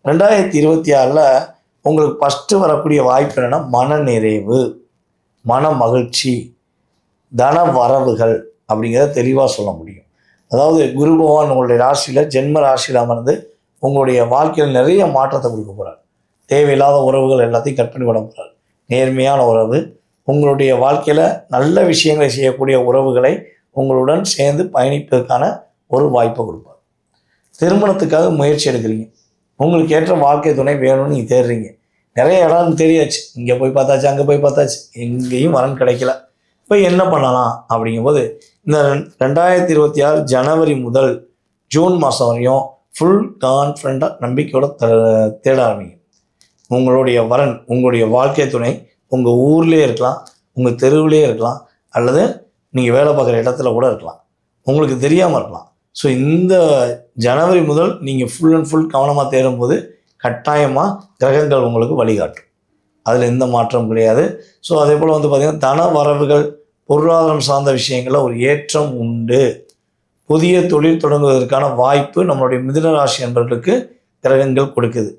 2026ல் உங்களுக்கு ஃபஸ்ட்டு வரக்கூடிய வாய்ப்பு என்னென்னா மனநிறைவு, மன மகிழ்ச்சி, தன வரவுகள் அப்படிங்கிறத தெளிவாக சொல்ல முடியும். அதாவது குரு பகவான் உங்களுடைய ராசியில் ஜென்ம ராசியில் அமர்ந்து உங்களுடைய வாழ்க்கையில் நிறைய மாற்றத்தை கொடுக்க போகிறார். தேவையில்லாத உறவுகள் எல்லாத்தையும் கட் பண்ணி விட போகிறார். நேர்மையான உறவு, உங்களுடைய வாழ்க்கையில் நல்ல விஷயங்களை செய்யக்கூடிய உறவுகளை உங்களுடன் சேர்ந்து பயணிப்பதற்கான ஒரு வாய்ப்பை கொடுப்பார். திருமணத்துக்காக முயற்சி எடுக்கிறீங்க, உங்களுக்கு ஏற்ற வாழ்க்கை துணை வேணும்னு நீங்கள் தேடுறீங்க. நிறைய இடம் தெரியாச்சு, இங்கே போய் பார்த்தாச்சு, அங்கே போய் பார்த்தாச்சு, எங்கேயும் வரன் கிடைக்கல. இப்போ என்ன பண்ணலாம் அப்படிங்கும்போது இந்த 2026 ஜனவரி முதல் ஜூன் மாதம் வரையும் ஃபுல் கான்ஃபிடண்ட்டாக நம்பிக்கையோட தேட ஆரம்பிங்க. உங்களுடைய வரன், உங்களுடைய வாழ்க்கை துணை உங்கள் ஊர்லேயே இருக்கலாம், உங்கள் தெருவிலே இருக்கலாம், அல்லது நீங்கள் வேலை பார்க்குற இடத்துல கூட இருக்கலாம், உங்களுக்கு தெரியாமல் இருக்கலாம். ஸோ இந்த ஜனவரி முதல் நீங்கள் ஃபுல் அண்ட் ஃபுல் கவனமாக தேடும்போது கட்டாயமாக கிரகங்கள் உங்களுக்கு வழிகாட்டும். அதில் எந்த மாற்றமும் கிடையாது. ஸோ அதே போல் பார்த்திங்கன்னா தன வரவுகள், பொருளாதாரம் சார்ந்த விஷயங்களில் ஒரு ஏற்றம் உண்டு. புதிய தொழில் தொடங்குவதற்கான வாய்ப்பு நம்மளுடைய மிதுன ராசி நண்பர்களுக்கு கிரகங்கள் கொடுக்குது.